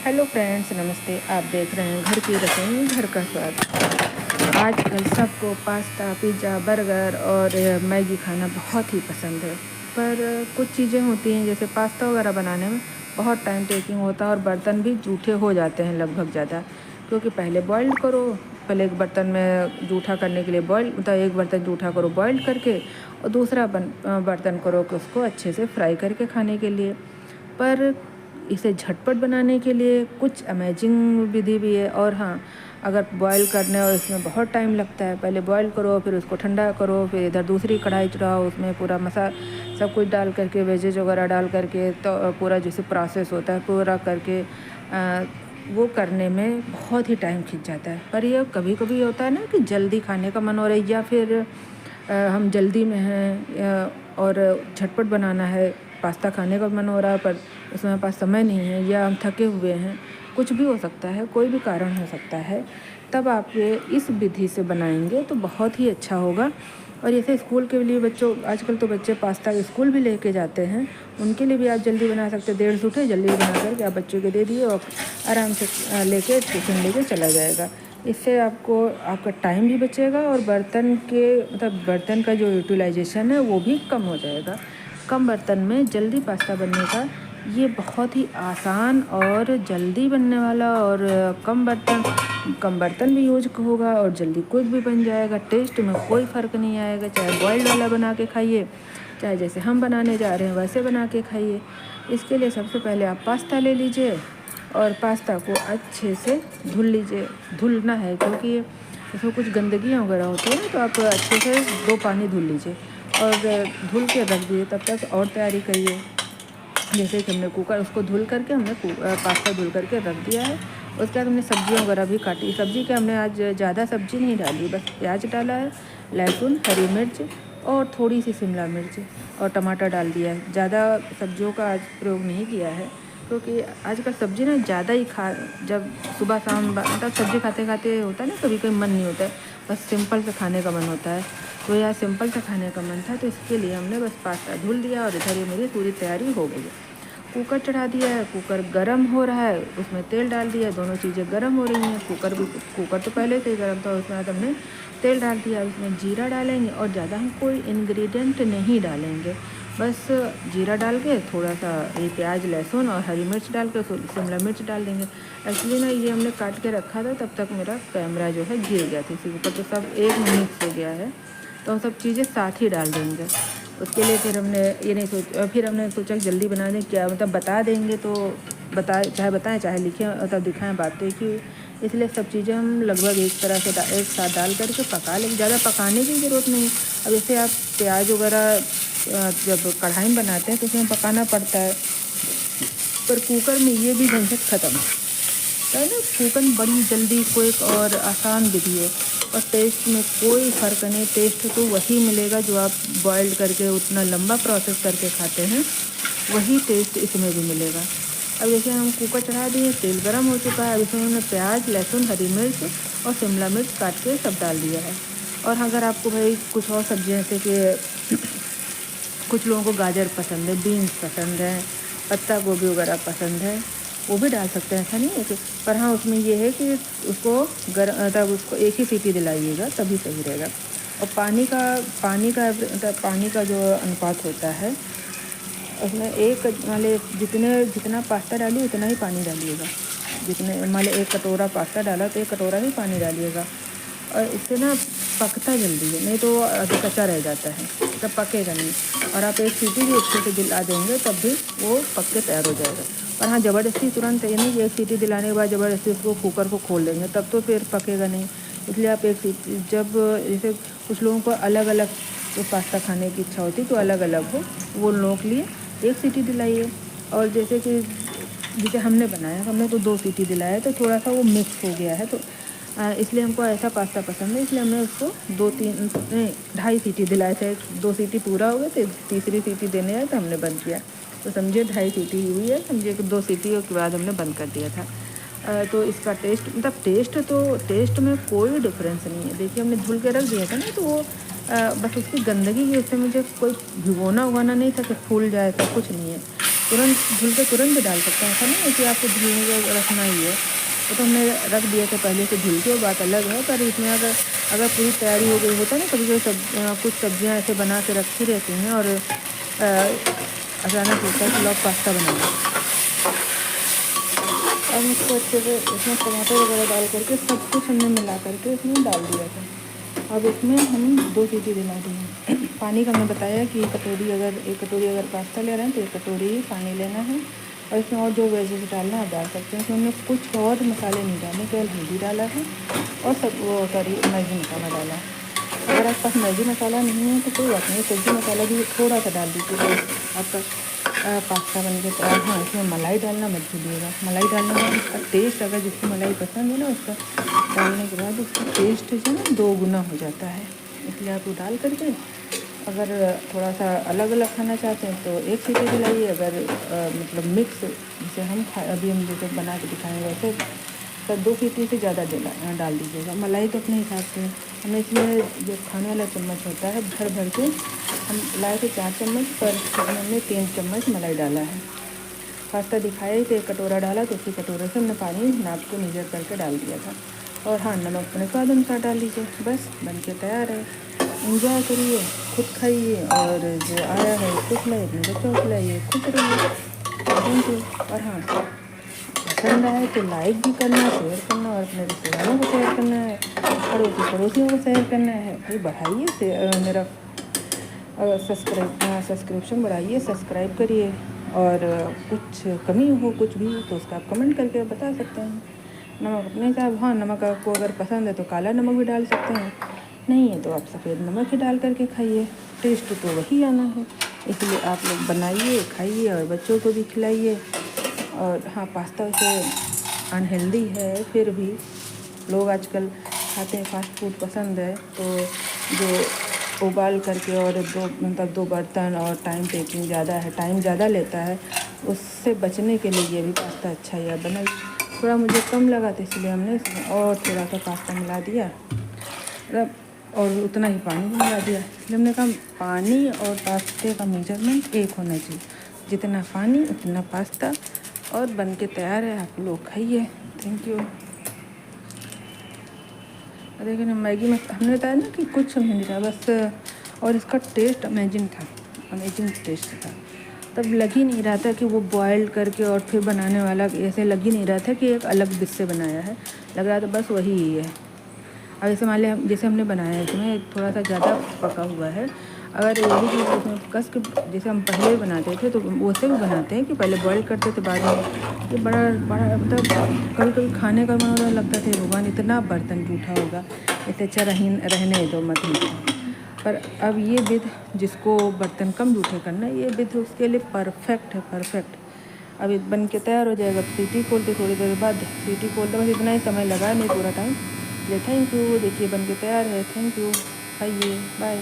Hello friends, नमस्ते। आप देख रहे हैं घर की रसोई, घर का स्वाद। आजकल सबको पास्ता, पिज़्ज़ा, बर्गर और मैगी खाना बहुत ही पसंद है। पर कुछ चीज़ें होती हैं, जैसे पास्ता वगैरह बनाने में बहुत टाइम टेकिंग होता है और बर्तन भी जूठे हो जाते हैं लगभग ज़्यादा, क्योंकि पहले बॉयल करो। पहले एक बर्तन में जूठा करने के लिए एक बर्तन जूठा करो बॉयल करके, और दूसरा बर्तन करो कि उसको अच्छे से फ्राई करके खाने के लिए। पर इसे झटपट बनाने के लिए कुछ अमेजिंग विधि भी है। और हाँ, अगर बॉयल करने और इसमें बहुत टाइम लगता है, पहले बॉयल करो, फिर उसको ठंडा करो, फिर इधर दूसरी कढ़ाई चढ़ाओ, उसमें पूरा सब कुछ डाल करके, वेजेज वगैरह डाल करके, तो पूरा जैसे प्रोसेस होता है पूरा करके वो करने में बहुत ही टाइम खिंच जाता है। पर यह कभी कभी होता है ना कि जल्दी खाने का मन हो रहा है, या फिर हम जल्दी में हैं और झटपट बनाना है, पास्ता खाने का मन हो रहा है पर उसमें हमारे पास समय नहीं है, या हम थके हुए हैं, कुछ भी हो सकता है, कोई भी कारण हो सकता है। तब आप ये इस विधि से बनाएंगे तो बहुत ही अच्छा होगा। और जैसे स्कूल के लिए बच्चों, आजकल तो बच्चे पास्ता स्कूल भी लेके जाते हैं, उनके लिए भी आप जल्दी बना सकते हैं। 1:30 उठे, जल्दी बना करके आप बच्चों को दे दिए और आराम से लेके टिफिन लेके चला जाएगा। इससे आपका टाइम भी बचेगा और बर्तन का जो यूटिलाइजेशन है वो भी कम हो जाएगा। कम बर्तन में जल्दी पास्ता बनने का ये बहुत ही आसान और जल्दी बनने वाला, और कम बर्तन भी यूज होगा और जल्दी क्विक भी बन जाएगा। टेस्ट में कोई फ़र्क नहीं आएगा, चाहे बॉइल्ड वाला बना के खाइए, चाहे जैसे हम बनाने जा रहे हैं वैसे बना के खाइए। इसके लिए सबसे पहले आप पास्ता ले लीजिए और पास्ता को अच्छे से धुल लीजिए। धुलना है क्योंकि इसमें कुछ गंदगियाँ वगैरह होती है ना, तो आप अच्छे से 2 पानी धुल लीजिए और धुल के रख दिए। तब तक और तैयारी करिए। जैसे कि हमने कुकर उसको धुल करके पास्ता धुल करके रख दिया है। उसके बाद हमने सब्जियाँ वगैरह भी काटी। सब्जी के हमने आज ज़्यादा सब्जी नहीं डाली, बस प्याज डाला है, लहसुन, हरी मिर्च और थोड़ी सी शिमला मिर्च और टमाटर डाल दिया है। ज़्यादा सब्जियों का आज प्रयोग नहीं किया है, क्योंकि आजकल सब्ज़ी ना ज़्यादा ही जब सुबह शाम मतलब सब्ज़ी खाते खाते होता है ना, कभी कभी मन नहीं होता है, बस सिंपल से खाने का मन होता है। तो यार सिंपल से खाने का मन था, तो इसके लिए हमने बस पास्ता धुल दिया और इधर ये मेरी पूरी तैयारी हो गई है। कुकर चढ़ा दिया है, कुकर गरम हो रहा है, उसमें तेल डाल दिया, दोनों चीज़ें गरम हो रही हैं। कुकर तो पहले से ही गरम था, उसमें बाद हमने तेल डाल दिया। उसमें जीरा डालेंगे और ज़्यादा हम कोई इंग्रेडिएंट नहीं डालेंगे, बस जीरा डाल के थोड़ा सा ये प्याज, लहसुन और हरी मिर्च डाल के शिमला मिर्च डाल देंगे। एक्चुअली ना ये हमने काट के रखा था, तब तक मेरा कैमरा जो है गिर गया था इसी ऊपर, तो सब एक में मिक्स हो गया है, तो हम सब चीज़ें साथ ही डाल देंगे। उसके लिए फिर हमने सोचा कि जल्दी बना दें, क्या मतलब बता देंगे तो चाहे बताएं चाहे लिखें, मतलब दिखाएं बातें कि, इसलिए सब चीज़ें हम लगभग एक तरह से एक साथ डाल करके पका लेंगे। ज़्यादा पकाने की ज़रूरत नहीं। अब जैसे आप प्याज वगैरह जब कढ़ाई में बनाते हैं तो उसमें पकाना पड़ता है, पर कुकर में ये भी झंझट ख़त्म है ना। कुकर में बड़ी जल्दी क्विक और आसान विधि है, और टेस्ट में कोई फ़र्क नहीं। टेस्ट तो वही मिलेगा जो आप बॉइल्ड करके उतना लंबा प्रोसेस करके खाते हैं, वही टेस्ट इसमें भी मिलेगा। अब जैसे हम कुकर चढ़ा दिए, तेल गरम हो चुका है, अब इसमें हमने प्याज, लहसुन, हरी मिर्च और शिमला मिर्च काट के सब डाल दिया है। और अगर आपको भाई कुछ और सब्जियाँ जैसे कि कुछ लोगों को गाजर पसंद है, बीन्स पसंद है, पत्ता गोभी वगैरह पसंद है, वो भी डाल सकते हैं, ऐसा नहीं है कि। पर हाँ, उसमें ये है कि उसको तब उसको एक ही सीटी दिलाइएगा, तभी सही रहेगा। और पानी का जो अनुपात होता है, उसमें जितना पास्ता डालिए उतना ही पानी डालिएगा। मान 1 कटोरा पास्ता डाला तो 1 कटोरा ही पानी डालिएगा। और इससे ना पकता जल्दी है, नहीं तो अभी कच्चा रह जाता है, तब पकेगा नहीं। और आप एक सीटी भी अच्छे से दिला देंगे तब भी वो पक के तैयार हो जाएगा। और हाँ, ज़बरदस्ती तुरंत ये नहीं कि एक सीटी दिलाने के बाद ज़बरदस्ती उसको कुकर को खोल देंगे, तब तो फिर पकेगा नहीं। इसलिए आप एक सीटी, जब जैसे कुछ लोगों को अलग अलग तो पास्ता खाने की इच्छा होती है तो अलग अलग हो, वो लोगों के लिए एक सीटी दिलाइए। और जैसे हमने बनाया, हमने तो 2 सीटी दिलाया, तो थोड़ा सा वो मिक्स हो गया है, तो इसलिए हमको ऐसा पास्ता पसंद है, इसलिए हमने उसको 2-3 2.5 सीटी दिलाए थे। 2 सीटी पूरा हो गए थे, तीसरी सीटी देने आए तो हमने बंद किया, तो समझिए 2.5 सीटी हुई है, समझिए कि 2 सीटी के बाद हमने बंद कर दिया था। तो इसका टेस्ट में कोई डिफरेंस नहीं है। देखिए हमने धुल के रख दिया था ना, तो वो बस उसकी गंदगी की, उससे मुझे कोई भिगोना उगाना नहीं था कि फूल जाए, ऐसा कुछ नहीं है। तुरंत धुल के तुरंत भी डाल सकते हैं, ऐसा नहीं है कि आपको धुलने का रखना ही है। वो तो हमने रख दिया था पहले से धुल के, वो बात अलग है। पर इसमें अगर पूरी तैयारी हो गई, होता है ना कभी कभी कुछ सब्जियां ऐसे बना के रखी रहती हैं और अचानक होता है कि लोग पास्ता बनाना। अब इसको अच्छे से इसमें टमाटर वगैरह डाल करके सब कुछ हमने मिला करके इसमें डाल दिया था। अब इसमें हम 2 सीटी दिला दिए। पानी का मैं बताया कि एक कटोरी अगर पास्ता ले रहे हैं तो 1 कटोरी ही पानी लेना है। और इसमें और जो वेजेस डालना आप डाल सकते हैं। इसमें हमने कुछ और मसाले नहीं डाले, केवल हल्दी डाला है और मैगी मसाला डाला है। अगर आपके पास मैगी मसाला नहीं है तो कोई बात नहीं, सब्जी मसाला भी थोड़ा सा डाल दीजिए तो आपका पास्ता बन के तैयार। हाँ, इसमें मलाई डालना मत भूलिएगा। मलाई डालने में उसका टेस्ट, अगर जिसको मलाई पसंद है ना, उसका डालने के बाद उसका टेस्ट जो है ना 2 गुना हो जाता है। इसलिए आप वो डाल करके अगर थोड़ा सा अलग अलग खाना चाहते हैं तो 1 सीटी दिलाइए। अगर मतलब मिक्स जैसे अभी हम जैसे बना के दिखाएंगे वैसे तब 2 सीटी से ज़्यादा डाल दीजिएगा। मलाई तो अपने हिसाब से हमें इसमें जो खाने वाला चम्मच होता है भर भर के हम लाए थे 4 चम्मच, पर हमने 3 चम्मच मलाई डाला है। पास्ता दिखाया ही तो 1 कटोरा डाला, तो उसी कटोरे से हमने पानी नाप के मेजर करके डाल दिया था। और हाँ, नमक अपने स्वाद अनुसार डाल लीजिए। बस बन के तैयार है। एंजॉय करिए, खुद खाइए और जो आया है उसको खिलाइए, अपने बच्चों को खिलाइए, खुद रहिए। Thank you. और हाँ, पसंद आए तो लाइक भी करना, शेयर करना और अपने रिश्तेदारों को शेयर करना है, पड़ोसियों को शेयर करना है। भाई बढ़ाइए मेरा सब्सक्रिप्शन बढ़ाइए, सब्सक्राइब करिए। और कुछ कमी हो कुछ भी तो उसका आप कमेंट करके बता सकते हैं। नमक अपने हिसाब, हाँ नमक आपको अगर पसंद है तो काला नमक भी डाल सकते हैं, नहीं है तो आप सफ़ेद नमक ही डाल करके खाइए। टेस्ट तो वही आना है, इसलिए आप लोग बनाइए, खाइए और बच्चों को भी खिलाइए। और हाँ, पास्ता वैसे अनहेल्दी है, फिर भी लोग आजकल खाते हैं, फास्ट फूड पसंद है। तो जो उबाल करके और 2 बर्तन और टाइम टेकिंग ज़्यादा है, टाइम ज़्यादा लेता है, उससे बचने के लिए ये भी पास्ता अच्छा ही है। बना थोड़ा मुझे कम लगा तो इसलिए हमने इसमें और थोड़ा सा पास्ता मिला दिया, मतलब और उतना ही पानी भी मिला दिया। इसलिए हमने कहा पानी और पास्ते का मेजरमेंट एक होना चाहिए, जितना पानी उतना पास्ता। और बन के तैयार है, आप लोग खाइए। Thank you. देखिए ना, मैगी में हमने बताया ना कि कुछ नहीं था बस, और इसका टेस्ट अमेजिंग था, अमेजिंग टेस्ट था। तब लग ही नहीं रहा था कि वो बॉयल करके और फिर बनाने वाला, ऐसे लग ही नहीं रहा था कि एक अलग डिश से बनाया है, लग रहा था बस वही ही है। अब जैसे मान लिया जैसे हमने बनाया है इसमें थोड़ा सा ज़्यादा पका हुआ है, अगर यही चीज़ उसमें कस के जैसे हम पहले बनाते थे तो वैसे भी बनाते हैं कि पहले बॉईल करते थे, बाद में ये बड़ा मतलब कभी कभी खाने का मन लगता था भगवान इतना बर्तन जूठा होगा, इससे अच्छा रहने दो मत ही। पर अब ये विध जिसको बर्तन कम जूठे करना है, ये विध उसके लिए परफेक्ट है, परफेक्ट। अब ये बन के तैयार हो जाएगा। सीटी खोलते थोड़ी देर बाद, सीटी खोलते बस इतना ही समय लगा, नहीं पूरा टाइम। Thank you. देखिए बन के तैयार है। Thank you. खाइए, बाय।